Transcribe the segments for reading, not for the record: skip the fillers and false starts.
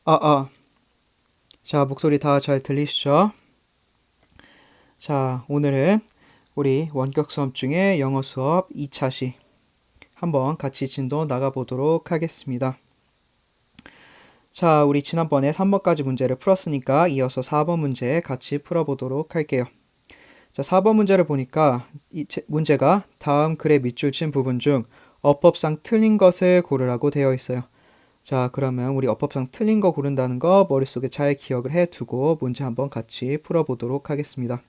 아, 아. 자, 목소리 다 잘 들리시죠? 자, 오늘은 우리 원격 수업 중에 영어 수업 2차 시 한번 같이 진도 나가보도록 하겠습니다. 자, 우리 지난번에 3번까지 문제를 풀었으니까 이어서 4번 문제 같이 풀어보도록 할게요. 자, 4번 문제를 보니까 문제가 다음 글의 밑줄 친 부분 중 어법상 틀린 것을 고르라고 되어 있어요. 자, 그러면 우리 어법상 틀린 거 고른다는 거 머릿속에 잘 기억을 해두고 문제 한번 같이 풀어보도록 하겠습니다.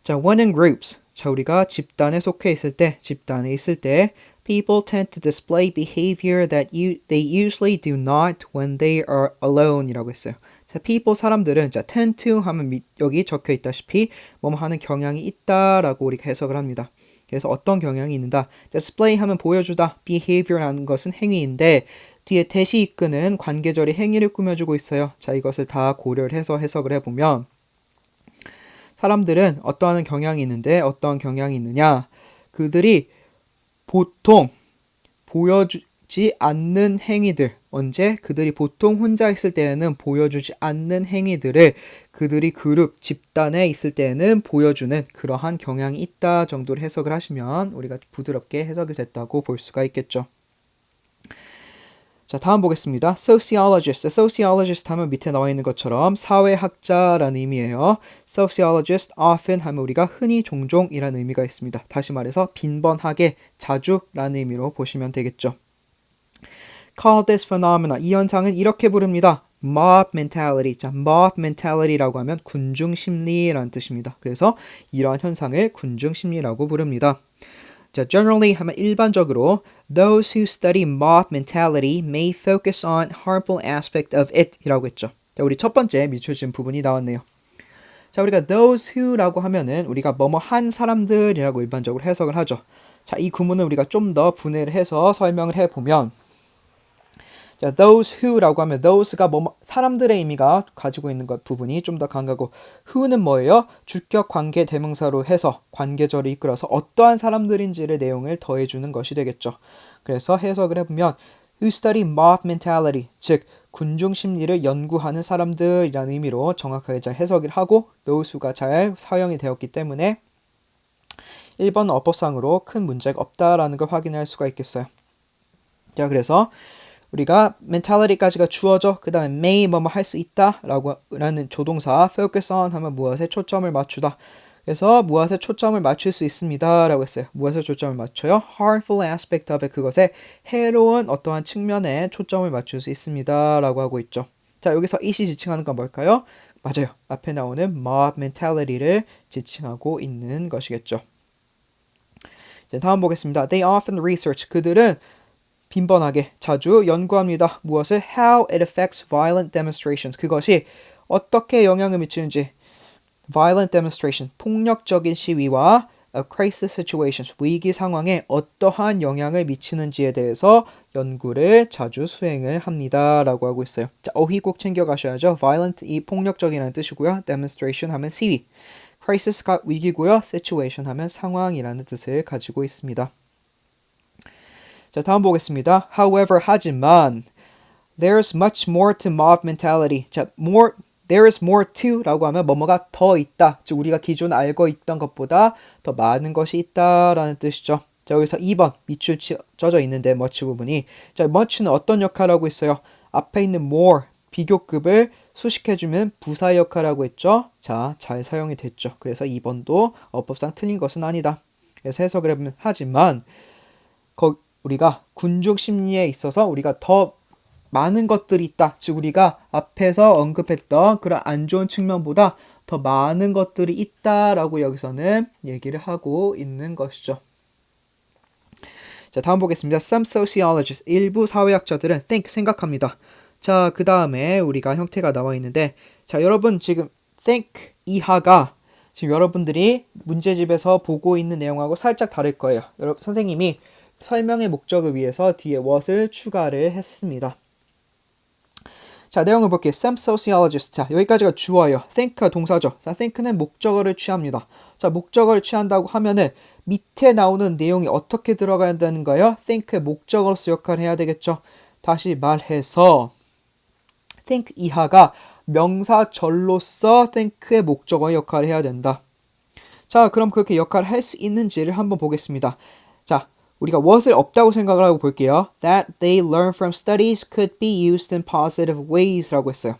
자, when in groups. 자, 우리가 집단에 속해 있을 때, 집단에 있을 때 people tend to display behavior that they usually do not when they are alone 이라고 했어요. 자, people 사람들은 자, tend to 하면 여기 적혀 있다시피 뭐뭐 하는 경향이 있다라고 우리가 해석을 합니다. 그래서 어떤 경향이 있는다. display 하면 보여주다. behavior라는 것은 행위인데 뒤에 대시 이끄는 관계절이 행위를 꾸며주고 있어요. 자, 이것을 다 고려를 해서 해석을 해보면 사람들은 어떠한 경향이 있는데 어떠한 경향이 있느냐. 그들이 보통 보여주지 않는 행위들, 언제? 그들이 보통 혼자 있을 때에는 보여주지 않는 행위들을 그들이 그룹, 집단에 있을 때에는 보여주는 그러한 경향이 있다 정도로 해석을 하시면 우리가 부드럽게 해석이 됐다고 볼 수가 있겠죠. 자, 다음 보겠습니다. sociologist. sociologist 하면 밑에 나와 있는 것처럼 사회학자라는 의미예요. sociologist often 하면 우리가 흔히 종종이라는 의미가 있습니다. 다시 말해서 빈번하게 자주라는 의미로 보시면 되겠죠. call this phenomenon. 이 현상은 이렇게 부릅니다. mob mentality. 자, mob mentality라고 하면 군중 심리라는 뜻입니다. 그래서 이러한 현상을 군중 심리라고 부릅니다. 자, generally 하면 일반적으로 those who study mob mentality may focus on harmful aspect of it 이라고 했죠. 자, 우리 첫 번째 밑줄진 부분이 나왔네요. 자, 우리가 those who라고 하면은 우리가 뭐뭐 한 사람들이라고 일반적으로 해석을 하죠. 자, 이 구문을 우리가 좀 더 분해를 해서 설명을 해보면 자, those who라고 하면 those가 뭐 사람들의 의미가 가지고 있는 것 부분이 좀 더 강하고 who는 뭐예요? 주격 관계 대명사로 해서 관계절을 이끌어서 어떠한 사람들인지를 내용을 더해주는 것이 되겠죠. 그래서 해석을 해보면 who study mob mentality, 즉 군중 심리를 연구하는 사람들이라는 의미로 정확하게 잘 해석을 하고 those가 잘 사용이 되었기 때문에 1번 어법상으로 큰 문제가 없다라는 걸 확인할 수가 있겠어요. 자, 그래서 우리가 mentality까지가 주어져 그 다음에 may 뭐뭐 할 수 있다 라는 조동사 focus on 하면 무엇에 초점을 맞추다. 그래서 무엇에 초점을 맞출 수 있습니다 라고 했어요. 무엇에 초점을 맞춰요? harmful aspect of it, 그것에 해로운 어떠한 측면에 초점을 맞출 수 있습니다 라고 하고 있죠. 자, 여기서 이시 지칭하는 건 뭘까요? 맞아요. 앞에 나오는 mob mentality를 지칭하고 있는 것이겠죠. 이제 다음 보겠습니다. They often research. 그들은 빈번하게 자주 연구합니다. 무엇을? How it affects violent demonstrations. 그것이 어떻게 영향을 미치는지. Violent demonstration, 폭력적인 시위와 crisis situations, 위기 상황에 어떠한 영향을 미치는지에 대해서 연구를 자주 수행을 합니다. 라고 하고 있어요. 자, 어휘 꼭 챙겨가셔야죠. violent, 이 폭력적이라는 뜻이고요. demonstration 하면 시위. crisis가 위기고요. situation 하면 상황이라는 뜻을 가지고 있습니다. 자, 다음 보겠습니다. However, 하지만 there's much more to mob mentality. 자, there is more to 라고 하면 뭐뭐가 더 있다. 즉 우리가 기존 알고 있던 것보다 더 많은 것이 있다라는 뜻이죠. 자, 여기서 2번 밑줄 쪄져 있는데 much 부분이 자, much는 어떤 역할을 하고 있어요? 앞에 있는 more 비교급을 수식해주면 부사 역할을 하고 있죠. 자, 잘 사용이 됐죠. 그래서 2번도 어법상 틀린 것은 아니다. 그래서 해석을 해보면 하지만 우리가 군중 심리에 있어서 우리가 더 많은 것들이 있다. 즉 우리가 앞에서 언급했던 그런 안 좋은 측면보다 더 많은 것들이 있다라고 여기서는 얘기를 하고 있는 것이죠. 자, 다음 보겠습니다. Some sociologists, 일부 사회학자들은 think, 생각합니다. 자, 그 다음에 우리가 형태가 나와 있는데 자, 여러분 지금 think 이하가 지금 여러분들이 문제집에서 보고 있는 내용하고 살짝 다를 거예요. 여러분 선생님이 설명의 목적을 위해서 뒤에 what을 추가를 했습니다. 자, 내용을 볼게요. Some sociologists. 자, 여기까지가 주어예요. think가 동사죠. 자, think는 목적어를 취합니다. 자, 목적어를 취한다고 하면은 밑에 나오는 내용이 어떻게 들어가야 되는가요? think의 목적어로서 역할을 해야 되겠죠. 다시 말해서 think 이하가 명사절로서 think의 목적어의 역할을 해야 된다. 자, 그럼 그렇게 역할을 할 수 있는지를 한번 보겠습니다. 자, 우리가 what을 없다고 생각을 하고 볼게요. That they learn from studies could be used in positive ways 라고 했어요.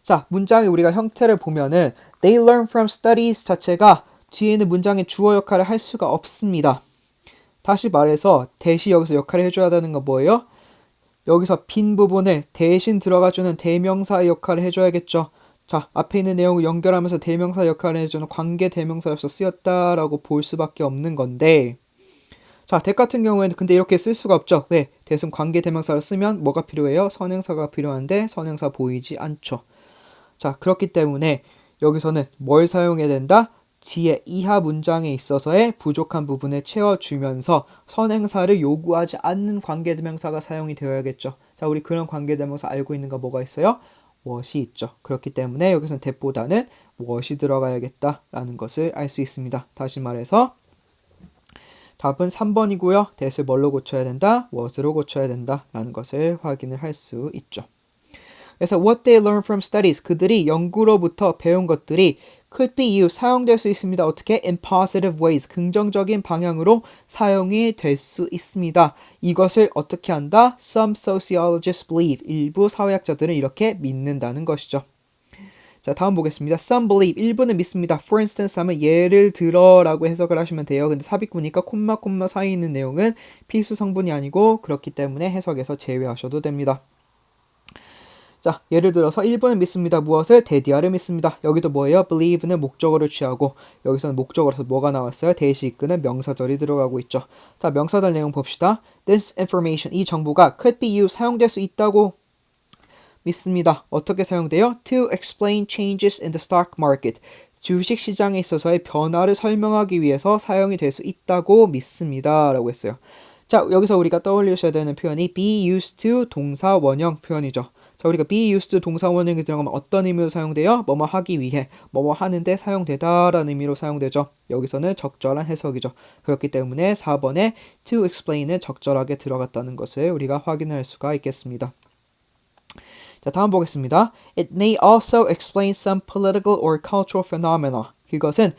자, 문장의 우리가 형태를 보면은 they learn from studies 자체가 뒤에 있는 문장의 주어 역할을 할 수가 없습니다. 다시 말해서 대시 여기서 역할을 해줘야 되는 건 뭐예요? 여기서 빈 부분에 대신 들어가주는 대명사의 역할을 해줘야겠죠. 자, 앞에 있는 내용을 연결하면서 대명사 역할을 해주는 관계 대명사로서 쓰였다라고 볼 수밖에 없는 건데 자, that 같은 경우에는 근데 이렇게 쓸 수가 없죠. 왜? that은 관계 대명사를 쓰면 뭐가 필요해요? 선행사가 필요한데 선행사 보이지 않죠. 자, 그렇기 때문에 여기서는 뭘 사용해야 된다? 뒤에 이하 문장에 있어서의 부족한 부분을 채워주면서 선행사를 요구하지 않는 관계대명사가 사용이 되어야겠죠. 자, 우리 그런 관계대명사 알고 있는 거 뭐가 있어요? what이 있죠. 그렇기 때문에 여기서는 that보다는 what이 들어가야겠다라는 것을 알 수 있습니다. 다시 말해서 답은 3번이고요. that을 뭘로 고쳐야 된다? what으로 고쳐야 된다라는 것을 확인을 할 수 있죠. 그래서 what they learn from studies 그들이 연구로부터 배운 것들이 could be used 사용될 수 있습니다. 어떻게? in positive ways 긍정적인 방향으로 사용이 될 수 있습니다. 이것을 어떻게 한다? Some sociologists believe 일부 사회학자들은 이렇게 믿는다는 것이죠. 자, 다음 보겠습니다. Some believe 일부는 믿습니다. For instance 하면 예를 들어 라고 해석을 하시면 돼요. 근데 삽입구니까 콤마 사이에 있는 내용은 필수 성분이 아니고 그렇기 때문에 해석에서 제외하셔도 됩니다. 자, 예를 들어서 1번은 믿습니다. 무엇을? 대디아를 믿습니다. 여기도 뭐예요? believe는 목적어를 취하고 여기서는 목적어로서 뭐가 나왔어요? 대시 이끄는 명사절이 들어가고 있죠. 자, 명사절 내용 봅시다. This information, 이 정보가 could be used, 사용될 수 있다고 믿습니다. 어떻게 사용돼요? To explain changes in the stock market. 주식 시장에 있어서의 변화를 설명하기 위해서 사용이 될 수 있다고 믿습니다. 라고 했어요. 자, 여기서 우리가 떠올리셔야 되는 표현이 be used to 동사 원형 표현이죠. 자, 우리가 be used 동사 원형이 들어가면 어떤 의미로 사용돼요? 뭐뭐 하기 위해, 뭐뭐 하는데 사용되다라는 의미로 사용되죠. 여기서는 적절한 해석이죠. 그렇기 때문에 4번에 to explain은 적절하게 들어갔다는 것을 우리가 확인할 수가 있겠습니다. 자, 다음 보겠습니다. It may also explain some political or cultural phenomena. 이것은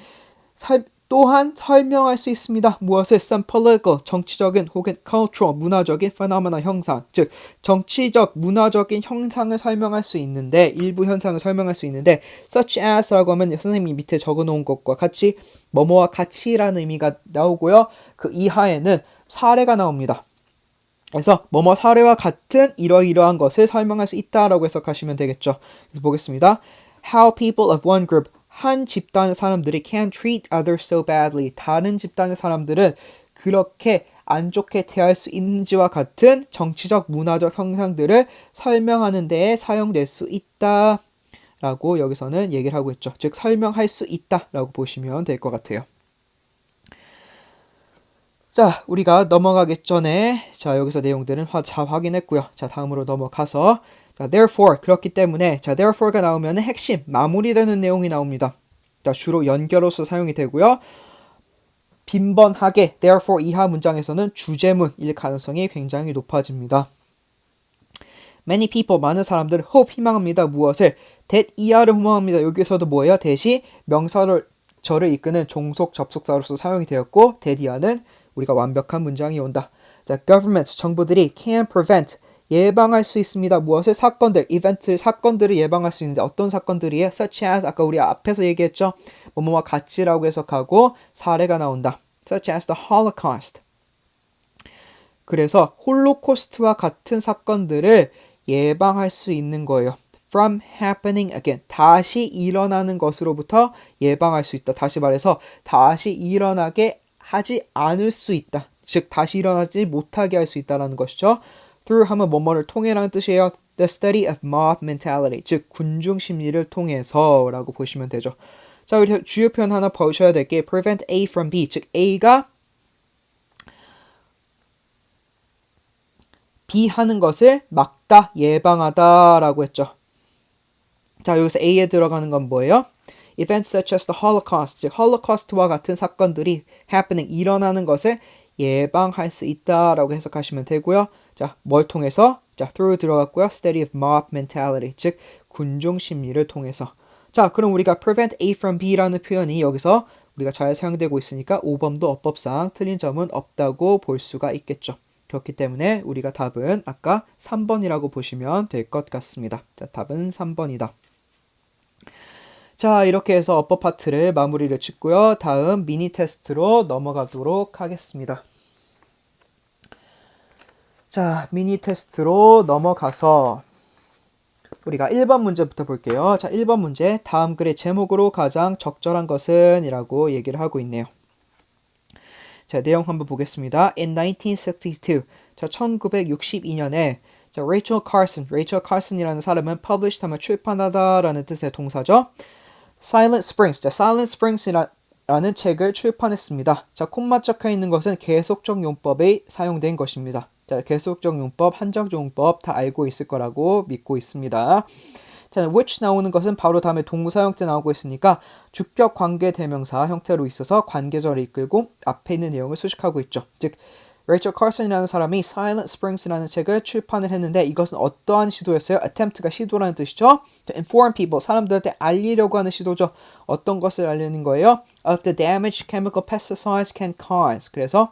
또한 설명할 수 있습니다. 무엇을? Some political, 정치적인 혹은 cultural, 문화적인 phenomena, 현상. 즉, 정치적, 문화적인 현상을 설명할 수 있는데 일부 현상을 설명할 수 있는데 such as라고 하면 선생님이 밑에 적어놓은 것과 같이 뭐뭐와 같이라는 의미가 나오고요. 그 이하에는 사례가 나옵니다. 그래서 뭐뭐 사례와 같은 이러이러한 것을 설명할 수 있다라고 해석하시면 되겠죠. 그래서 보겠습니다. How people of one group 한 집단의 사람들이 can treat others so badly. 다른 집단의 사람들은 그렇게 안 좋게 대할 수 있는지와 같은 정치적, 문화적 현상들을 설명하는 데에 사용될 수 있다라고 여기서는 얘기를 하고 있죠. 즉 설명할 수 있다라고 보시면 될 것 같아요. 자, 우리가 넘어가기 전에 자 여기서 내용들은 다 확인했고요. 자, 다음으로 넘어가서 자, therefore 그렇기 때문에 자, therefore가 나오면 핵심 마무리되는 내용이 나옵니다. 자, 주로 연결어서 사용이 되고요. 빈번하게 therefore 이하 문장에서는 주제문일 가능성이 굉장히 높아집니다. Many people 많은 사람들 hope 희망합니다. 무엇을? that 이하를 희망합니다. 여기서도 뭐예요? that이 명사를 절을 이끄는 종속 접속사로서 사용이 되었고 that 이하는 우리가 완벽한 문장이 온다. 자, governments 정부들이 can prevent 예방할 수 있습니다. 무엇을? 사건들, 이벤트, 사건들을 예방할 수 있는데 어떤 사건들이에요? such as 아까 우리 앞에서 얘기했죠. 뭐뭐와 같이라고 해석하고 사례가 나온다. such as the Holocaust. 그래서 홀로코스트와 같은 사건들을 예방할 수 있는 거예요. from happening again. 다시 일어나는 것으로부터 예방할 수 있다. 다시 말해서 다시 일어나게 하지 않을 수 있다. 즉 다시 일어나지 못하게 할 수 있다는 것이죠. through 하면 뭐뭐를 통해라는 뜻이에요. The study of mob mentality. 즉 군중 심리를 통해서 라고 보시면 되죠. 자, 우리 주요 표현 하나 보셔야 될 게 prevent A from B. 즉 A가 B 하는 것을 막다, 예방하다 라고 했죠. 자, 여기서 A에 들어가는 건 뭐예요? Events such as the Holocaust, 즉 홀로코스트와 같은 사건들이 happening, 일어나는 것을 예방할 수 있다라고 해석하시면 되고요. 자, 뭘 통해서? 자, through 들어갔고요. study of mob mentality, 즉 군중 심리를 통해서. 자, 그럼 우리가 prevent A from B라는 표현이 여기서 우리가 잘 사용되고 있으니까 5번도 어법상 틀린 점은 없다고 볼 수가 있겠죠. 그렇기 때문에 우리가 답은 아까 3번이라고 보시면 될 것 같습니다. 자, 답은 3번이다. 자, 이렇게 해서 어법 파트를 마무리를 짓고요. 다음 미니 테스트로 넘어가도록 하겠습니다. 자, 미니 테스트로 넘어가서 우리가 1번 문제부터 볼게요. 자, 1번 문제. 다음 글의 제목으로 가장 적절한 것은 이라고 얘기를 하고 있네요. 자, 내용 한번 보겠습니다. In 1962, 자, 1962년에 자, 레이첼 카슨이라는 사람은 published 하면 출판하다라는 뜻의 동사죠. Silent Springs, 자, Silent Springs라는 책을 출판했습니다. 자, 콤마 적혀 있는 것은 계속적 용법에 사용된 것입니다. 자, 계속적 용법, 한적 용법 다 알고 있을 거라고 믿고 있습니다. 자, which 나오는 것은 바로 다음에 동사 형태 나오고 있으니까 주격 관계 대명사 형태로 있어서 관계절을 이끌고 앞에 있는 내용을 수식하고 있죠. 즉, 레이첼 카슨이라는 사람이 Silent Springs라는 책을 출판을 했는데 이것은 어떠한 시도였어요? attempt가 시도라는 뜻이죠. To inform people, 사람들한테 알리려고 하는 시도죠. 어떤 것을 알리는 거예요? Of the damage chemical pesticides can cause. 그래서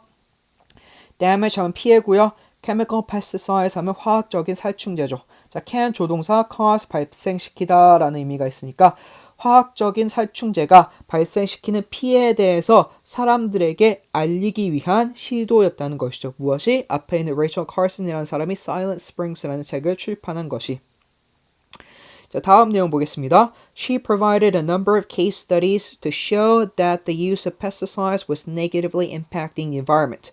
damage 하면 피해고요. chemical pesticides 하면 화학적인 살충제죠. 자, can 조동사, cause 발생시키다 라는 의미가 있으니까 화학적인 살충제가 발생시키는 피해에 대해서 사람들에게 알리기 위한 시도였다는 것이죠. 무엇이? 앞에 있는 레이첼 카슨이라는 사람이 Silent Springs라는 책을 출판한 것이. 자, 다음 내용 보겠습니다. She provided a number of case studies to show that the use of pesticides was negatively impacting the environment.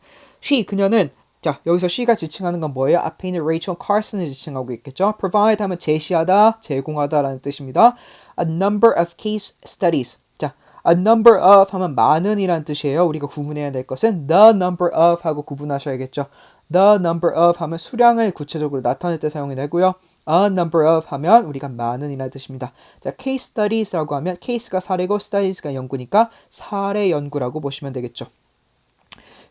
그녀는 자, 여기서 she가 지칭하는 건 뭐예요? 앞에 있는 레이첼 카슨을 지칭하고 있겠죠. provide 하면 제시하다, 제공하다라는 뜻입니다. a number of case studies. 자, a number of 하면 많은이라는 뜻이에요. 우리가 구분해야 될 것은 the number of 하고 구분하셔야겠죠. the number of 하면 수량을 구체적으로 나타낼 때 사용이 되고요. a number of 하면 우리가 많은이라는 뜻입니다. 자, case studies라고 하면 case가 사례고 studies가 연구니까 사례 연구라고 보시면 되겠죠.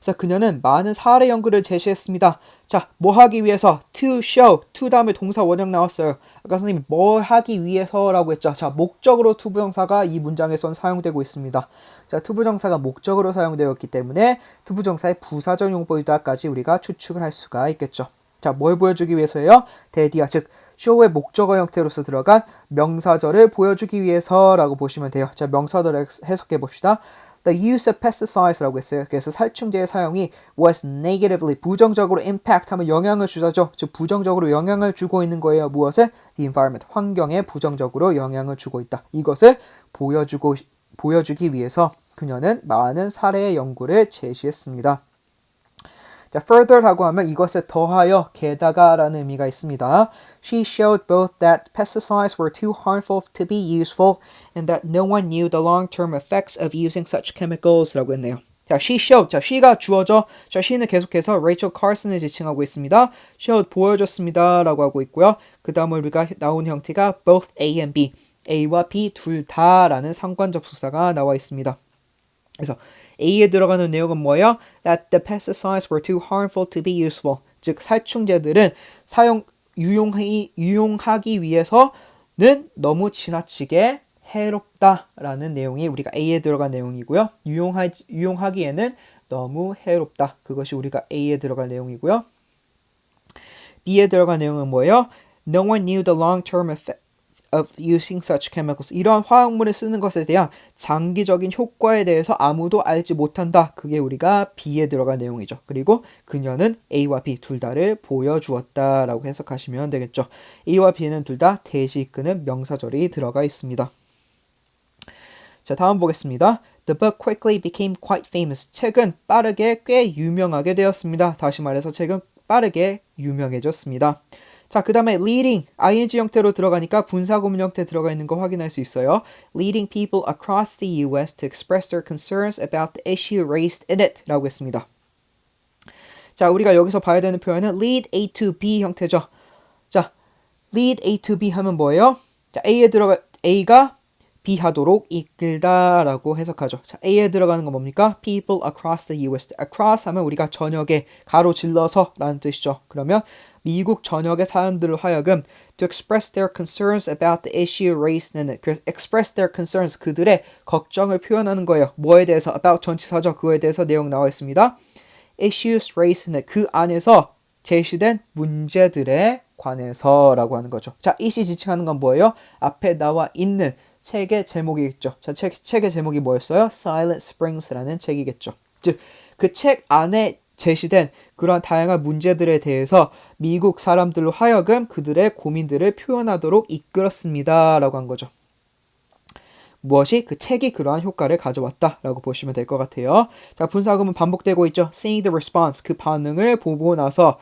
그래서 그녀는 많은 사례 연구를 제시했습니다. 자, 뭐 하기 위해서? to show, to 다음에 동사 원형 나왔어요. 아까 선생님이 뭘 하기 위해서라고 했죠. 자, 목적으로 투부정사가 이 문장에선 사용되고 있습니다. 자, 투부정사가 목적으로 사용되었기 때문에 투부정사의 부사적 용법이다까지 우리가 추측을 할 수가 있겠죠. 자, 뭘 보여주기 위해서예요? 대디아, 즉 show의 목적어 형태로서 들어간 명사절을 보여주기 위해서라고 보시면 돼요. 자, 명사절을 해석해 봅시다. The use of pesticides라고 했어요. 그래서 살충제의 사용이 was negatively, 부정적으로 impact 하면 영향을 주죠. 즉 부정적으로 영향을 주고 있는 거예요. 무엇을? The environment, 환경에 부정적으로 영향을 주고 있다. 이것을 보여주기 위해서 그녀는 많은 사례의 연구를 제시했습니다. 자, further라고 하면 이것에 더하여, 게다가라는 의미가 있습니다. She showed both that pesticides were too harmful to be useful and that no one knew the long-term effects of using such chemicals라고 했네요. 자, she showed. 자, she가 주어져. 자, she는 계속해서 레이첼 카슨을 지칭하고 있습니다. showed 보여줬습니다 라고 하고 있고요. 그 다음에 우리가 나온 형태가 both A and B. A와 B 둘 다라는 상관 접속사가 나와 있습니다. 그래서 A에 들어가는 내용은 뭐예요? That the pesticides were too harmful to be useful. 즉 살충제들은 유용하기 위해서는 너무 지나치게 해롭다라는 내용이 우리가 A에 들어간 내용이고요. 유용하기에는 너무 해롭다. 그것이 우리가 A에 들어간 내용이고요. B에 들어간 내용은 뭐예요? No one knew the long-term effect of using such chemicals. 이러한 화학물을 쓰는 것에 대한 장기적인 효과에 대해서 아무도 알지 못한다. 그게 우리가 B에 들어간 내용이죠. 그리고 그녀는 A와 B 둘 다를 보여주었다라고 해석하시면 되겠죠. A와 B는 둘 다 대시 이끄는 명사절이 들어가 있습니다. 자, 다음 보겠습니다. The book quickly became quite famous. 책은 빠르게 꽤 유명하게 되었습니다. 다시 말해서 책은 빠르게 유명해졌습니다. 자, 그 다음에 leading, ing 형태로 들어가니까 분사구문 형태 들어가 있는 거 확인할 수 있어요. Leading people across the US to express their concerns about the issue raised in it 라고 했습니다. 자, 우리가 여기서 봐야 되는 표현은 lead A to B 형태죠. 자, lead A to B 하면 뭐예요? 자, A가 비하도록 이끌다라고 해석하죠. 자, A에 들어가는 건 뭡니까? People across the US. across 하면 우리가 전역에 가로질러서라는 뜻이죠. 그러면 미국 전역의 사람들을 하여금 to express their concerns about the issue raised in it. 그래서 express their concerns 그들의 걱정을 표현하는 거예요. 뭐에 대해서? about 전치사죠. 그거에 대해서 내용 나와 있습니다. issues raised in it. 그 안에서 제시된 문제들에 관해서라고 하는 거죠. 자, 이시 지칭하는 건 뭐예요? 앞에 나와 있는 책의 제목이겠죠. 자, 책의 제목이 뭐였어요? Silent Springs라는 책이겠죠. 즉, 그 책 안에 제시된 그러한 다양한 문제들에 대해서 미국 사람들로 하여금 그들의 고민들을 표현하도록 이끌었습니다. 라고 한 거죠. 무엇이? 그 책이 그러한 효과를 가져왔다라고 보시면 될 것 같아요. 자, 분사구문 반복되고 있죠. Seeing the response, 그 반응을 보고 나서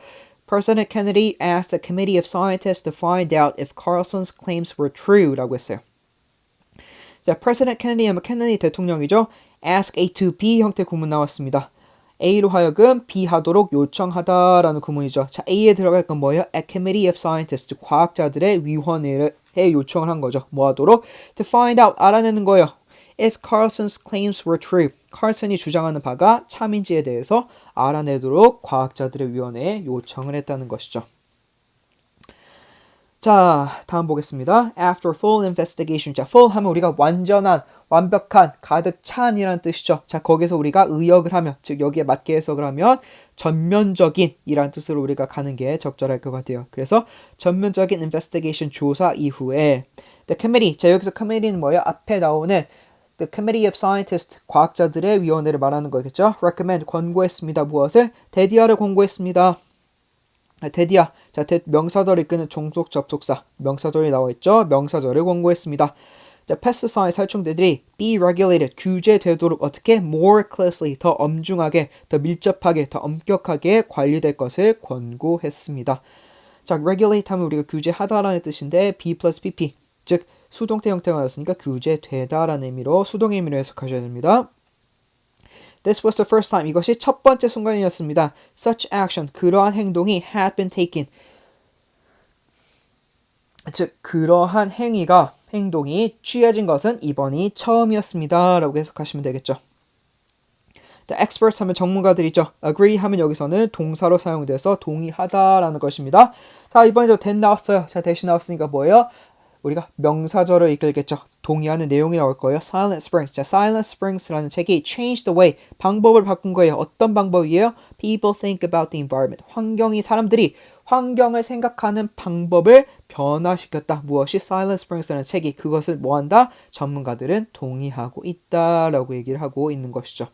President Kennedy asked a committee of scientists to find out if Carlson's claims were true 라고 했어요. 자, President Kennedy 하면 케네디 대통령이죠. Ask A to B 형태 구문 나왔습니다. A로 하여금 B 하도록 요청하다라는 구문이죠. 자, A에 들어갈 건 뭐예요? A committee of scientists, 과학자들의 위원회에 요청을 한 거죠. 뭐 하도록? To find out, 알아내는 거예요. If Carlson's claims were true, 칼슨이 주장하는 바가 참인지에 대해서 알아내도록 과학자들의 위원회에 요청을 했다는 것이죠. 자, 다음 보겠습니다. After full investigation. 자, full 하면 우리가 완전한, 완벽한, 가득 찬이라는 뜻이죠. 자, 거기서 우리가 의역을 하면, 즉 여기에 맞게 해석을 하면 전면적인 이라는 뜻으로 우리가 가는 게 적절할 것 같아요. 그래서 전면적인 investigation 조사 이후에 the committee. 자, 여기서 committee는 뭐예요? 앞에 나오는 The Committee of Scientists, 과학자들의 위원회를 말하는 거겠죠. Recommend, 권고했습니다. 무엇을? 데디아를 권고했습니다. 데디아, 자, 명사절을 이끄는 종속 접속사, 명사절이 나와 있죠. 명사절을 권고했습니다. 자, pesticide 살충제들이 be regulated, 규제되도록 어떻게? more closely, 더 엄중하게, 더 밀접하게, 더 엄격하게 관리될 것을 권고했습니다. 자, regulate 하면 우리가 규제하다라는 뜻인데 be plus pp, 즉 수동태 형태가 나왔으니까 규제되다라는 의미로 수동의 의미로 해석하셔야 됩니다. This was the first time. 이것이 첫 번째 순간이었습니다. Such action. 그러한 행동이 had been taken. 즉 그러한 행동이 취해진 것은 이번이 처음이었습니다. 라고 해석하시면 되겠죠. The experts 하면 전문가들이죠. Agree 하면 여기서는 동사로 사용돼서 동의하다라는 것입니다. 자, 이번에도 that 나왔어요. 자, 대신 나왔으니까 뭐예요? 우리가 명사절을 이끌겠죠. 동의하는 내용이 나올 거예요. Silent Springs. 자, Silent Springs라는 책이 changed the way, 방법을 바꾼 거예요. 어떤 방법이에요? People think about the environment. 사람들이 환경을 생각하는 방법을 변화시켰다. 무엇이? Silent Springs라는 책이 그것을 뭐한다? 전문가들은 동의하고 있다라고 얘기를 하고 있는 것이죠.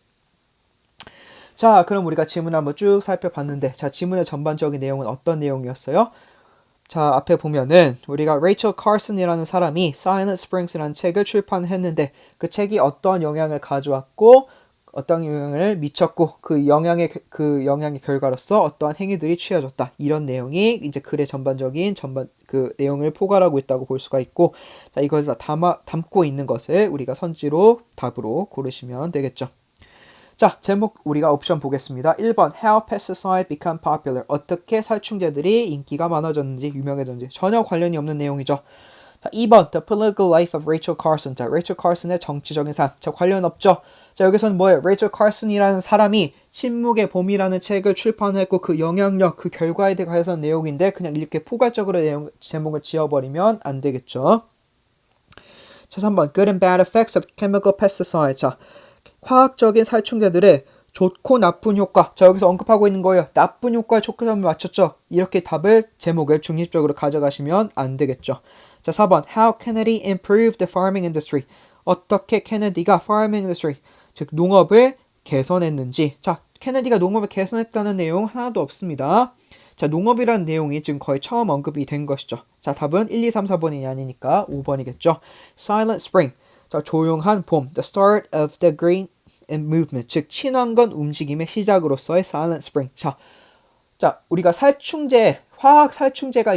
자, 그럼 우리가 지문을 한번 쭉 살펴봤는데, 자, 지문의 전반적인 내용은 어떤 내용이었어요? 자, 앞에 보면은 우리가 레이첼 카슨이라는 사람이 Silent Springs라는 책을 출판했는데 그 책이 어떤 영향을 가져왔고 어떤 영향을 미쳤고 그 영향의 결과로서 어떠한 행위들이 취해졌다. 이런 내용이 이제 글의 전반적인 그 내용을 포괄하고 있다고 볼 수가 있고, 자, 이것을 다 담고 있는 것을 우리가 선지로 답으로 고르시면 되겠죠. 자, 제목 우리가 옵션 보겠습니다. 1번 How pesticides become popular. 어떻게 살충제들이 인기가 많아졌는지, 유명해졌는지. 전혀 관련이 없는 내용이죠. 자, 2번 The political life of Rachel Carson. 자, 레이첼 카슨의 정치적인 삶. 자, 관련 없죠. 자, 여기서는 뭐예요? 레이첼 카슨이라는 사람이 침묵의 봄이라는 책을 출판했고 그 영향력, 그 결과에 대해서 내용인데 그냥 이렇게 포괄적으로 제목을 지어버리면 안 되겠죠. 자, 3번 Good and bad effects of chemical pesticides. 자, 화학적인 살충제들의 좋고 나쁜 효과. 자, 여기서 언급하고 있는 거예요. 나쁜 효과에 초점을 맞췄죠. 이렇게 제목을 중립적으로 가져가시면 안 되겠죠. 자, 4번 How Kennedy improved the farming industry. 어떻게 케네디가 farming industry, 즉 농업을 개선했는지. 자, 케네디가 농업을 개선했다는 내용 하나도 없습니다. 자, 농업이라는 내용이 지금 거의 처음 언급이 된 것이죠. 자, 답은 1, 2, 3, 4번이 아니니까 5번이겠죠. Silent Spring. 자, 조용한 봄. The start of the green movement. 즉, 친환경 움직임의 시작으로서의 Silent Spring. 자, 우리가 화학 살충제가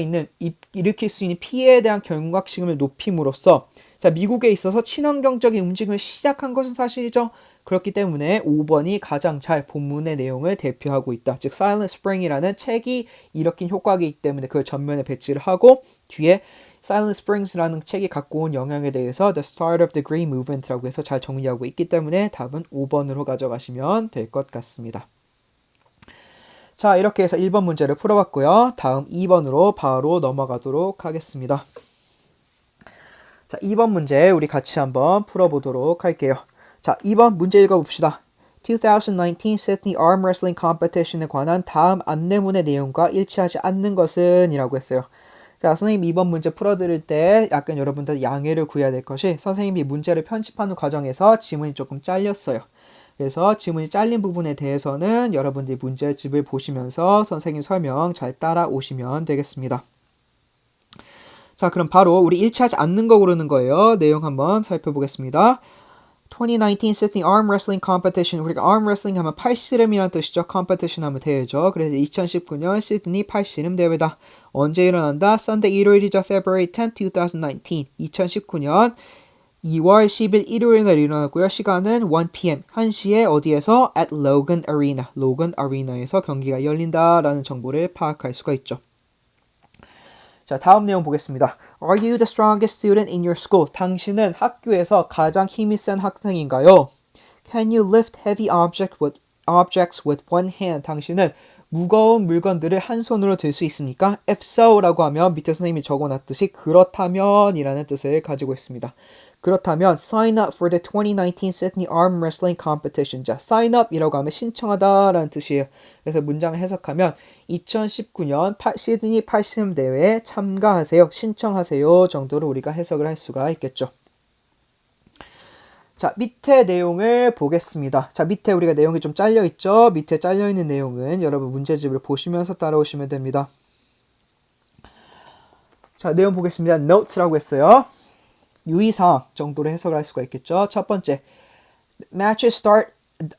일으킬 수 있는 피해에 대한 경각심을 높임으로써 자, 미국에 있어서 친환경적인 움직임을 시작한 것은 사실이죠. 그렇기 때문에 5번이 가장 잘 본문의 내용을 대표하고 있다. 즉, Silent Spring이라는 책이 일으킨 효과이기 때문에 그걸 전면에 배치를 하고 뒤에 Silent Springs라는 책이 갖고 온 영향에 대해서 The Start of the Green Movement라고 해서 잘 정리하고 있기 때문에 답은 5번으로 가져가시면 될 것 같습니다. 자, 이렇게 해서 1번 문제를 풀어봤고요. 다음 2번으로 바로 넘어가도록 하겠습니다. 자, 2번 문제 우리 같이 한번 풀어보도록 할게요. 자, 2번 문제 읽어봅시다. 2019 Sydney Arm Wrestling Competition에 관한 다음 안내문의 내용과 일치하지 않는 것은? 이라고 했어요. 자, 선생님이 2번 문제 풀어드릴 때 약간 여러분들 양해를 구해야 될 것이 선생님이 문제를 편집하는 과정에서 지문이 조금 잘렸어요. 그래서 지문이 잘린 부분에 대해서는 여러분들이 문제집을 보시면서 선생님 설명 잘 따라오시면 되겠습니다. 자, 그럼 바로 우리 일치하지 않는 거 고르는 거예요. 내용 한번 살펴보겠습니다. 2019 Sydney Arm Wrestling Competition. 우리가 arm wrestling 하면 팔씨름이라는 뜻이죠. competition 하면 대회죠. 그래서 2019년 시드니 팔씨름 대회다. 언제 일어난다? Sunday 일요일이죠. February 10, 2019. 2019년 2월 10일 일요일 날 일어났고요. 시간은 1pm. 1시에 어디에서? At Logan Arena. 로건 아리나에서 경기가 열린다라는 정보를 파악할 수가 있죠. 자, 다음 내용 보겠습니다. Are you the strongest student in your school? 당신은 학교에서 가장 힘이 센 학생인가요? Can you lift heavy objects with one hand? 당신은 무거운 물건들을 한 손으로 들 수 있습니까? If so 라고 하면 밑에 선생님이 적어놨듯이 그렇다면 이라는 뜻을 가지고 있습니다. 그렇다면 sign up for the 2019 Sydney Arm Wrestling Competition. 자, sign up 이라고 하면 신청하다 라는 뜻이에요. 그래서 문장을 해석하면 2019년 시드니 팔씨름 대회에 참가하세요, 신청하세요 정도로 우리가 해석을 할 수가 있겠죠. 자, 밑에 내용을 보겠습니다. 자, 밑에 우리가 내용이 좀 잘려있죠? 밑에 잘려있는 내용은 여러분 문제집을 보시면서 따라오시면 됩니다. 자, 내용 보겠습니다. notes라고 했어요. 유의사항 정도로 해석을 할 수가 있겠죠. 첫 번째, matches start,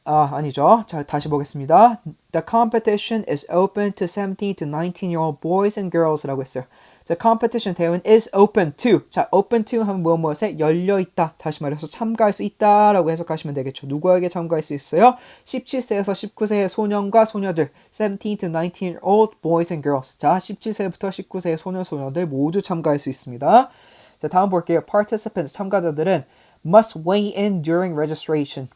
아니죠. 자, 다시 보겠습니다. The competition is open to 17 to 19-year-old boys and girls 라고 했어요. The competition 대회는 is open to. 자, open to 하면 무엇에 열려있다. 다시 말해서 참가할 수 있다 라고 해석하시면 되겠죠. 누구에게 참가할 수 있어요? 17세에서 19세의 소년과 소녀들. 17 to 19-year-old boys and girls. 자, 17세부터 19세의 소년, 소녀들 모두 참가할 수 있습니다. 자, 다음 볼게요. Participants, 참가자들은 must weigh in during registration.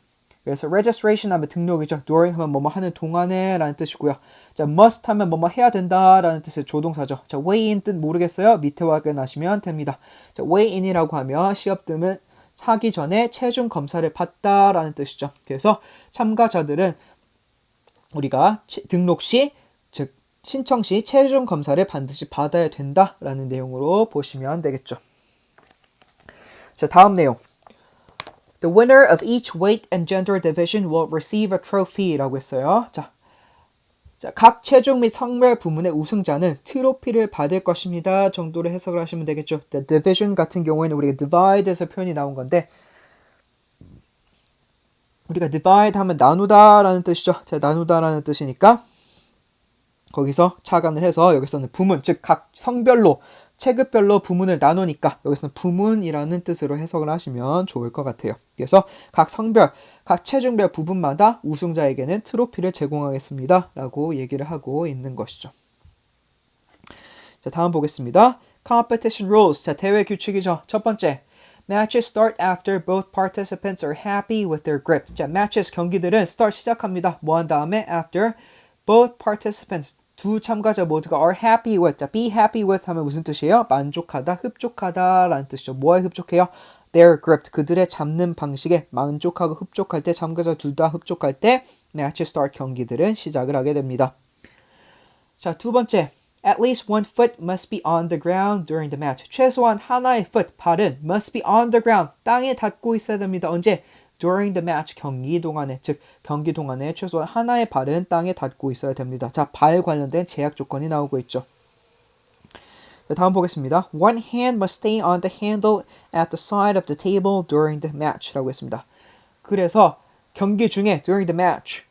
그래서 registration 하면 등록이죠. during 하면 뭐뭐 하는 동안에 라는 뜻이고요. 자, must 하면 뭐뭐 해야 된다 라는 뜻의 조동사죠. 자, weigh in 뜻 모르겠어요? 밑에 확인하시면 됩니다. 자, weigh in이라고 하면 시험등을 하기 전에 체중 검사를 받다 라는 뜻이죠. 그래서 참가자들은 우리가 등록 시, 즉 신청 시 체중 검사를 반드시 받아야 된다 라는 내용으로 보시면 되겠죠. 자, 다음 내용. The winner of each weight and gender division will receive a trophy 라고 했어요. 자, 각 체중 및 성별 부문의 우승자는 트로피를 받을 것입니다 정도로 해석을 하시면 되겠죠. The division 같은 경우에는 우리가 divide에서 표현이 나온 건데 우리가 divide 하면 나누다 라는 뜻이죠. 자, 나누다 라는 뜻이니까 거기서 착안을 해서 여기서는 부문, 즉 각 성별로 체급별로 부문을 나누니까 여기서는 부문이라는 뜻으로 해석을 하시면 좋을 것 같아요. 그래서 각 성별, 각 체중별 부분마다 우승자에게는 트로피를 제공하겠습니다 라고 얘기를 하고 있는 것이죠. 자, 다음 보겠습니다. Competition rules. 자, 대회 규칙이죠. 첫 번째, matches start after both participants are happy with their grip. 자, matches 경기들은 start 시작합니다. 뭐 한 다음에 after both participants 두 참가자 모두가 are happy with. 자, be happy with 하면 무슨 뜻이에요? 만족하다, 흡족하다 라는 뜻이죠. 뭐에 흡족해요? They're gripped. 그들의 잡는 방식에 만족하고 흡족할 때, 참가자 둘 다 흡족할 때 match start 경기들은 시작을 하게 됩니다. 자, 두 번째. At least one foot must be on the ground during the match. 최소한 하나의 foot, 발은 must be on the ground. 땅에 닿고 있어야 됩니다. 언제? During the match, 경기 동안에, 즉 경기 동안에 최소한 하나의 발은 땅에 닿고 있어야 됩니다. 자, 발 관련된 제약 조건이 나오고 있죠. 자, 다음 보겠습니다. One hand must stay on the handle at the side of the table during the match 라고 했습니다. 그래서 경기 중에 during the match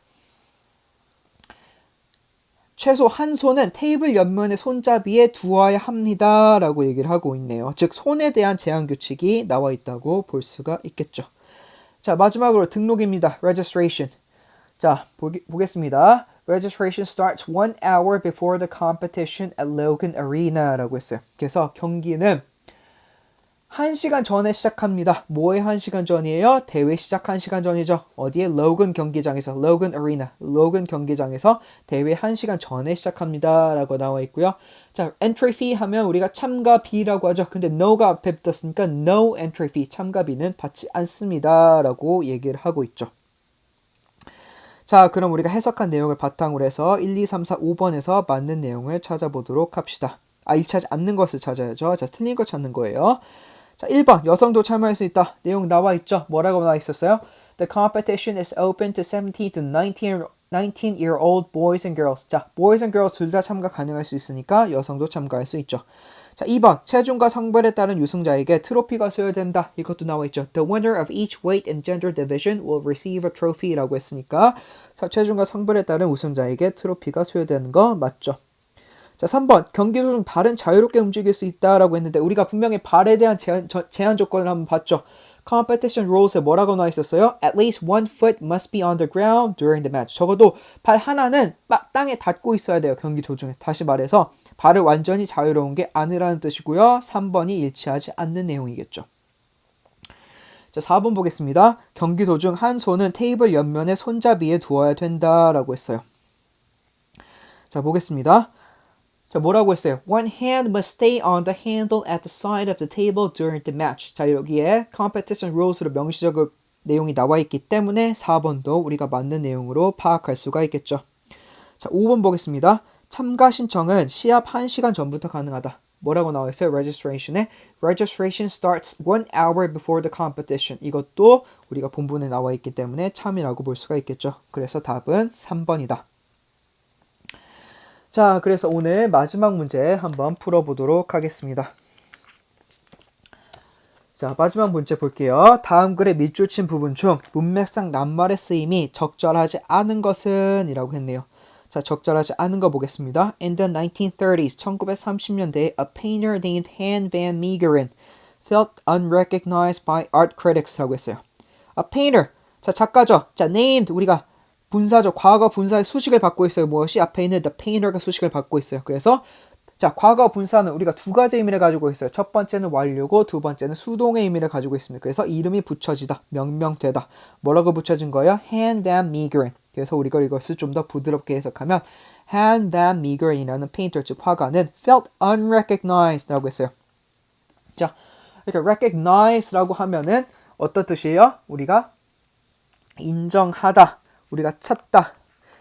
최소 한 손은 테이블 옆면의 손잡이에 두어야 합니다 라고 얘기를 하고 있네요. 즉 손에 대한 제한 규칙이 나와 있다고 볼 수가 있겠죠. 자, 마지막으로 등록입니다. Registration. 자, 보겠습니다. Registration starts 1 hour before the competition at Logan Arena 라고 했어요. 그래서 경기는 1시간 전에 시작합니다. 뭐의 1시간 전이에요? 대회 시작 1시간 전이죠. 어디에? 로건 경기장에서, 로건 어리나, 로건 경기장에서 대회 1시간 전에 시작합니다. 라고 나와 있고요. 자, entry fee 하면 우리가 참가비라고 하죠. 근데 no가 앞에 붙었으니까 no entry fee, 참가비는 받지 않습니다. 라고 얘기를 하고 있죠. 자, 그럼 우리가 해석한 내용을 바탕으로 해서 1, 2, 3, 4, 5번에서 맞는 내용을 찾아보도록 합시다. 일치하지 않는 것을 찾아야죠. 자, 틀린 거 찾는 거예요. 자, 1번 여성도 참여할 수 있다. 내용 나와 있죠. 뭐라고 나와 있었어요? The competition is open to 17 to 19-year-old boys and girls. 자, boys and girls 둘 다 참가 가능할 수 있으니까 여성도 참가할 수 있죠. 자, 2번 체중과 성별에 따른 우승자에게 트로피가 수여된다. 이것도 나와 있죠. The winner of each weight and gender division will receive a trophy라고 했으니까 체중과 성별에 따른 우승자에게 트로피가 수여되는 거 맞죠? 자, 3번 경기 도중 발은 자유롭게 움직일 수 있다라고 했는데 우리가 분명히 발에 대한 제한 조건을 한번 봤죠. Competition rules에 뭐라고 나와 있었어요? At least one foot must be on the ground during the match. 적어도 발 하나는 땅에 닿고 있어야 돼요. 경기 도중에. 다시 말해서 발을 완전히 자유로운 게 아니라는 뜻이고요. 3번이 일치하지 않는 내용이겠죠. 자, 4번 보겠습니다. 경기 도중 한 손은 테이블 옆면에 손잡이에 두어야 된다라고 했어요. 자, 보겠습니다. 자, 뭐라고 했어요? One hand must stay on the handle at the side of the table during the match. 자, 여기에 competition rules로 명시적으로 내용이 나와 있기 때문에 4번도 우리가 맞는 내용으로 파악할 수가 있겠죠. 자, 5번 보겠습니다. 참가 신청은 시합 1시간 전부터 가능하다. 뭐라고 나와 있어요? Registration에 Registration starts 1 hour before the competition. 이것도 우리가 본문에 나와 있기 때문에 참이라고 볼 수가 있겠죠. 그래서 답은 3번이다. 자, 그래서 오늘 마지막 문제 한번 풀어보도록 하겠습니다. 자, 마지막 문제 볼게요. 다음 글의 밑줄 친 부분 중 문맥상 낱말의 쓰임이 적절하지 않은 것은? 이라고 했네요. 자, 적절하지 않은 거 보겠습니다. In the 1930s, 1930년대에 a painter named Han van Meegeren felt unrecognized by art critics 라고 했어요. A painter, 자, 작가죠. 자, named, 우리가 분사죠. 과거 분사의 수식을 받고 있어요. 무엇이? 앞에 있는 the painter가 수식을 받고 있어요. 그래서 자, 과거 분사는 우리가 두 가지 의미를 가지고 있어요. 첫 번째는 완료고 두 번째는 수동의 의미를 가지고 있습니다. 그래서 이름이 붙여지다, 명명되다. 뭐라고 붙여진 거예요? Han van Meegeren. 그래서 우리가 이것을 좀 더 부드럽게 해석하면 Han van Meegeren이라는 페인터, 즉 화가는 felt unrecognized라고 했어요. 자, 그러니까 recognize라고 하면은 어떤 뜻이에요? 우리가 인정하다, 우리가 찾다,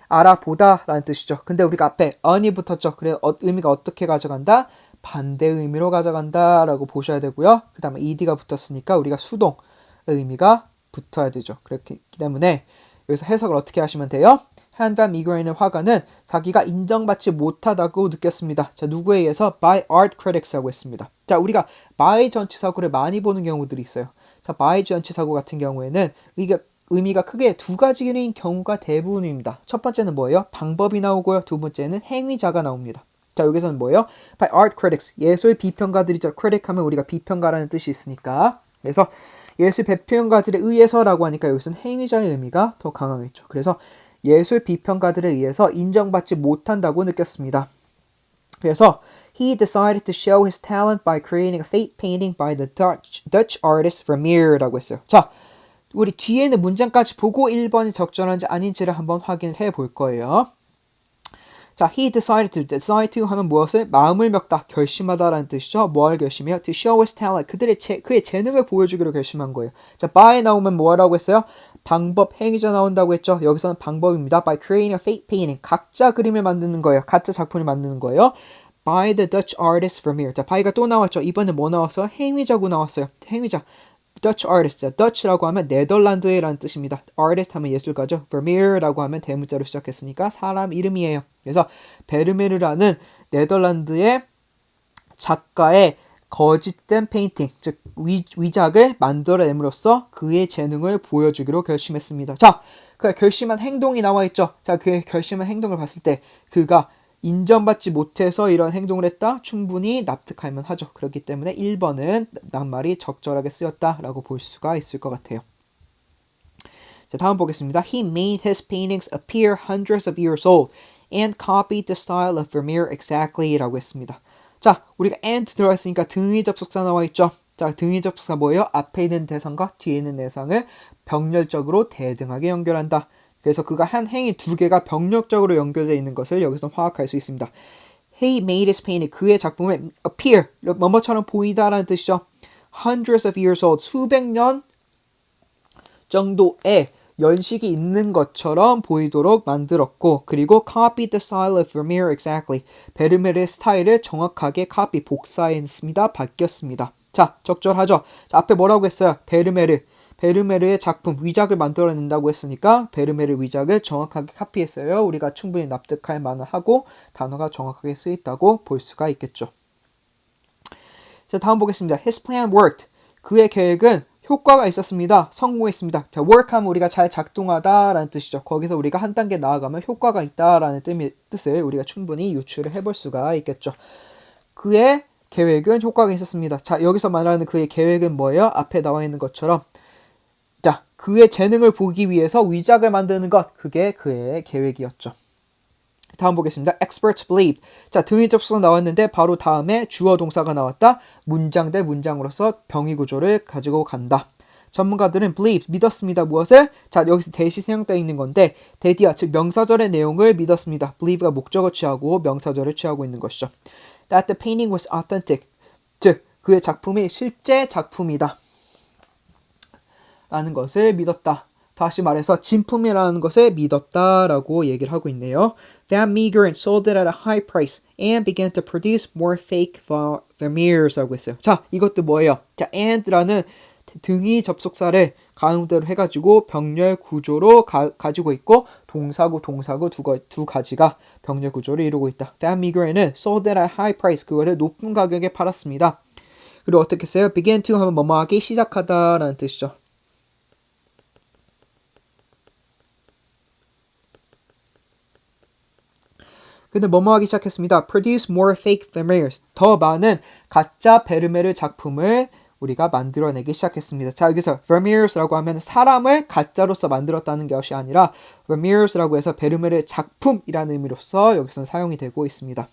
알아보다 라는 뜻이죠. 근데 우리가 앞에 un이 붙었죠. 그래서 의미가 어떻게 가져간다? 반대 의미로 가져간다 라고 보셔야 되고요. 그 다음에 ed가 붙었으니까 우리가 수동 의미가 붙어야 되죠. 그렇기 때문에 여기서 해석을 어떻게 하시면 돼요? Han van Meegeren의 화가는 자기가 인정받지 못하다고 느꼈습니다. 자, 누구에 의해서? By art critics라고 했습니다. 자, 우리가 by 전치사구를 많이 보는 경우들이 있어요. 자, by 전치사구 같은 경우에는 의미가 크게 두 가지인 경우가 대부분입니다. 첫 번째는 뭐예요? 방법이 나오고요. 두 번째는 행위자가 나옵니다. 자, 여기서는 뭐예요? By art critics, 예술 비평가들이죠. critic 하면 우리가 비평가라는 뜻이 있으니까. 그래서 예술 비평가들에 의해서라고 하니까 여기서는 행위자의 의미가 더 강하겠죠. 그래서 예술 비평가들에 의해서 인정받지 못한다고 느꼈습니다. 그래서 he decided to show his talent by creating a fake painting by the Dutch artist Vermeer라고 했어요. 자, 우리 뒤에 있는 문장까지 보고 1번이 적절한지 아닌지를 한번 확인해 볼 거예요. 자, he decided to, decide to 하면 무엇을? 마음을 먹다, 결심하다라는 뜻이죠. 뭘 결심해요? To show his talent, 그의 재능을 보여주기로 결심한 거예요. 자, by 나오면 뭐라고 했어요? 방법, 행위자 나온다고 했죠. 여기서는 방법입니다. By creating a fake painting, 가짜 그림을 만드는 거예요. 가짜 작품을 만드는 거예요. By the Dutch artist Vermeer. 자, by가 또 나왔죠. 이번에 뭐 나왔어요? 행위자고 나왔어요. 행위자. Dutch artist. 자, Dutch라고 하면 네덜란드의라는 뜻입니다. Artist 하면 예술가죠. Vermeer라고 하면 대문자로 시작했으니까 사람 이름이에요. 그래서 베르메르라는 네덜란드의 작가의 거짓된 페인팅, 즉 위작을 만들어냄으로써 그의 재능을 보여주기로 결심했습니다. 자, 그 결심한 행동이 나와 있죠. 자, 그의 결심한 행동을 봤을 때 그가 인정받지 못해서 이런 행동을 했다? 충분히 납득할만 하죠. 그렇기 때문에 1번은 낱말이 적절하게 쓰였다라고 볼 수가 있을 것 같아요. 자, 다음 보겠습니다. He made his paintings appear hundreds of years old and copied the style of Vermeer exactly 라고 했습니다. 자, 우리가 and 들어갔으니까 등의 접속사 나와 있죠. 자, 등위 접속사 뭐예요? 앞에 있는 대상과 뒤에 있는 대상을 병렬적으로 대등하게 연결한다. 그래서 그가 한 행위 두 개가 병렬적으로 연결되어 있는 것을 여기서 파악할 수 있습니다. He made his painting. 그의 작품을 appear, 뭐뭐처럼 보이다라는 뜻이죠. Hundreds of years old, 수백 년 정도의 연식이 있는 것처럼 보이도록 만들었고, 그리고 copied the style of Vermeer exactly. 베르메르의 스타일을 정확하게 copy, 복사했습니다. 바뀌었습니다. 자, 적절하죠? 자, 앞에 뭐라고 했어요? 베르메르의 작품, 위작을 만들어낸다고 했으니까 베르메르 위작을 정확하게 카피했어요. 우리가 충분히 납득할 만하고 단어가 정확하게 쓰였다고 볼 수가 있겠죠. 자, 다음 보겠습니다. His plan worked. 그의 계획은 효과가 있었습니다. 성공했습니다. 자, work하면 우리가 잘 작동하다라는 뜻이죠. 거기서 우리가 한 단계 나아가면 효과가 있다라는 뜻을 우리가 충분히 유추를 해볼 수가 있겠죠. 그의 계획은 효과가 있었습니다. 자, 여기서 말하는 그의 계획은 뭐예요? 앞에 나와 있는 것처럼 자, 그의 재능을 보기 위해서 위작을 만드는 것, 그게 그의 계획이었죠. 다음 보겠습니다. Experts believed. 자, 등위 접속사 나왔는데 바로 다음에 주어 동사가 나왔다. 문장 대 문장으로서 병의 구조를 가지고 간다. 전문가들은 believed, 믿었습니다. 무엇을? 자, 여기서 대시 사용되어 있는 건데 대디아, 즉 명사절의 내용을 믿었습니다. believe가 목적어 취하고 명사절을 취하고 있는 것이죠. That the painting was authentic. 즉, 그의 작품이 실제 작품이다. 라는 것을 믿었다. 다시 말해서 진품이라는 것을 믿었다라고 얘기를 하고 있네요. Van Meegeren sold it at a high price and began to produce more fake Vermeers라고 했어요. 자, 이것도 뭐예요? 자, and라는 등위 접속사를 가운데로 해가지고 병렬 구조로 가지고 있고 동사구 두 가지가 병렬 구조를 이루고 있다. Van Meegeren은 sold it at a high price. 그거를 높은 가격에 팔았습니다. 그리고 어떻게 했어요? began to 하면 뭐뭐 하기 시작하다라는 뜻이죠. 근데 뭐뭐 하기 시작했습니다. Produce more fake Vermeers. 더 많은 가짜 베르메르 작품을 우리가 만들어내기 시작했습니다. 자, 여기서 Vermeers라고 하면 사람을 가짜로서 만들었다는 것이 아니라 Vermeers라고 해서 베르메르 작품이라는 의미로서 여기서는 사용이 되고 있습니다.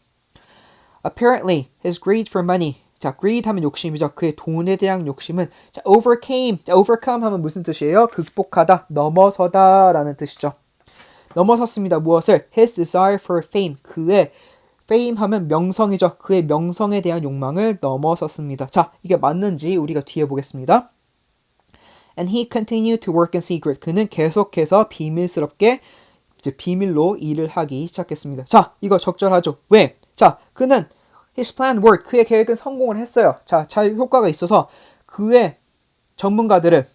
Apparently, his greed for money. 자, greed 하면 욕심이죠. 그의 돈에 대한 욕심은 자, overcame. 자, overcome 하면 무슨 뜻이에요? 극복하다, 넘어서다 라는 뜻이죠. 넘어섰습니다. 무엇을? His desire for fame. 그의 fame 하면 명성이죠. 그의 명성에 대한 욕망을 넘어섰습니다. 자, 이게 맞는지 우리가 뒤에 보겠습니다. And he continued to work in secret. 그는 계속해서 비밀스럽게 이제 비밀로 일을 하기 시작했습니다. 자, 이거 적절하죠. 왜? 자, 그는 his plan worked. 그의 계획은 성공을 했어요. 자, 잘 효과가 있어서 그의 전문가들은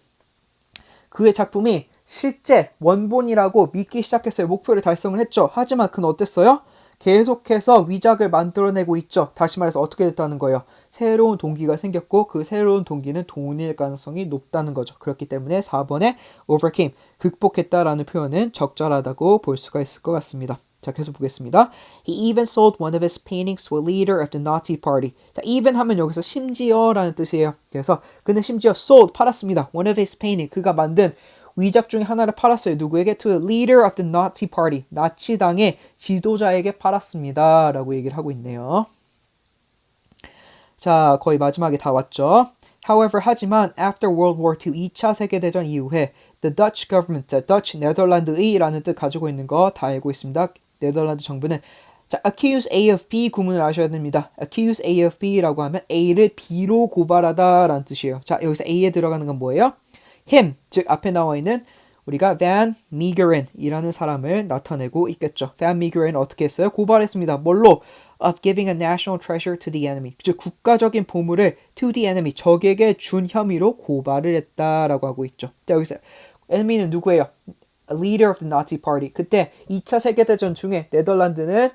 그의 작품이 실제 원본이라고 믿기 시작했어요. 목표를 달성을 했죠. 하지만 그는 어땠어요? 계속해서 위작을 만들어내고 있죠. 다시 말해서 어떻게 됐다는 거예요? 새로운 동기가 생겼고 그 새로운 동기는 돈일 가능성이 높다는 거죠. 그렇기 때문에 4번에 overcame, 극복했다라는 표현은 적절하다고 볼 수가 있을 것 같습니다. 자, 계속 보겠습니다. He even sold one of his paintings to a leader of the Nazi party. 자, even 하면 여기서 심지어라는 뜻이에요. 그래서 그는 심지어 sold, 팔았습니다. One of his painting, 그가 만든 위작 중에 하나를 팔았어요. 누구에게? To the leader of the Nazi party. 나치당의 지도자에게 팔았습니다. 라고 얘기를 하고 있네요. 자, 거의 마지막에 다 왔죠. However, 하지만 after World War II, 2차 세계대전 이후에 the Dutch government, Dutch, 네덜란드의라는 뜻 가지고 있는 거 다 알고 있습니다. 네덜란드 정부는 자, accuse A of B 구문을 아셔야 됩니다. accuse A of B라고 하면 A를 B로 고발하다라는 뜻이에요. 자, 여기서 A에 들어가는 건 뭐예요? him, 즉 앞에 나와 있는 우리가 Van Meegeren이라는 사람을 나타내고 있겠죠. Van Meegeren 어떻게 했어요? 고발했습니다. 뭘로? Of giving a national treasure to the enemy. 즉 국가적인 보물을 to the enemy, 적에게 준 혐의로 고발을 했다라고 하고 있죠. 자, 여기서 enemy는 누구예요? A leader of the Nazi party. 그때 2차 세계대전 중에 네덜란드는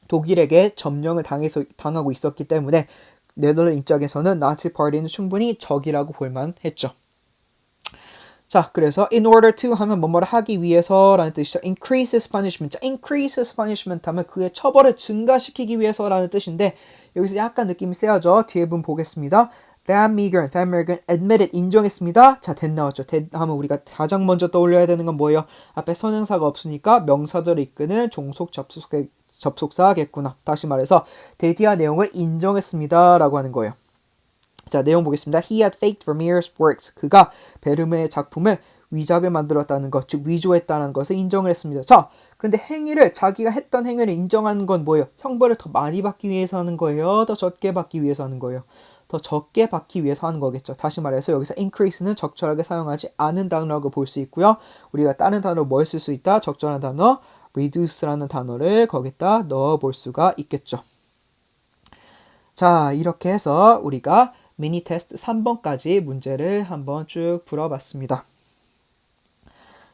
독일에게 점령을 당하고 있었기 때문에 네덜란드 입장에서는 나치 파티는 충분히 적이라고 볼만 했죠. 자, 그래서 in order to 하면 뭐뭐를 하기 위해서라는 뜻이죠. increase his punishment. 자, increase his punishment 하면 그의 처벌을 증가시키기 위해서라는 뜻인데 여기서 약간 느낌이 세하죠. 뒤에 분 보겠습니다. Van Meegeren admitted, 인정했습니다. 자, that 나왔죠. that 하면 우리가 가장 먼저 떠올려야 되는 건 뭐예요? 앞에 선형사가 없으니까 명사절을 이끄는 종속 접속사겠구나. 다시 말해서 대디아 내용을 인정했습니다. 라고 하는 거예요. 자, 내용 보겠습니다. He had faked Vermeer's works. 그가 베르메의 작품을 위작을 만들었다는 것, 즉 위조했다는 것을 인정을 했습니다. 자, 근데 자기가 했던 행위를 인정하는 건 뭐예요? 형벌을 더 많이 받기 위해서 하는 거예요? 더 적게 받기 위해서 하는 거예요? 더 적게 받기 위해서 하는 거겠죠. 다시 말해서 여기서 increase는 적절하게 사용하지 않은 단어라고 볼 수 있고요. 우리가 다른 단어 뭘 쓸 수 있다? 적절한 단어 reduce라는 단어를 거기다 넣어 볼 수가 있겠죠. 자, 이렇게 해서 우리가 미니 테스트 3번까지 문제를 한번 쭉 풀어봤습니다.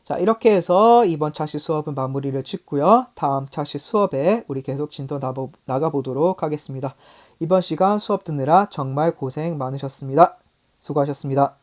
자, 이렇게 해서 이번 차시 수업은 마무리를 짓고요. 다음 차시 수업에 우리 계속 진도 나가보도록 하겠습니다. 이번 시간 수업 듣느라 정말 고생 많으셨습니다. 수고하셨습니다.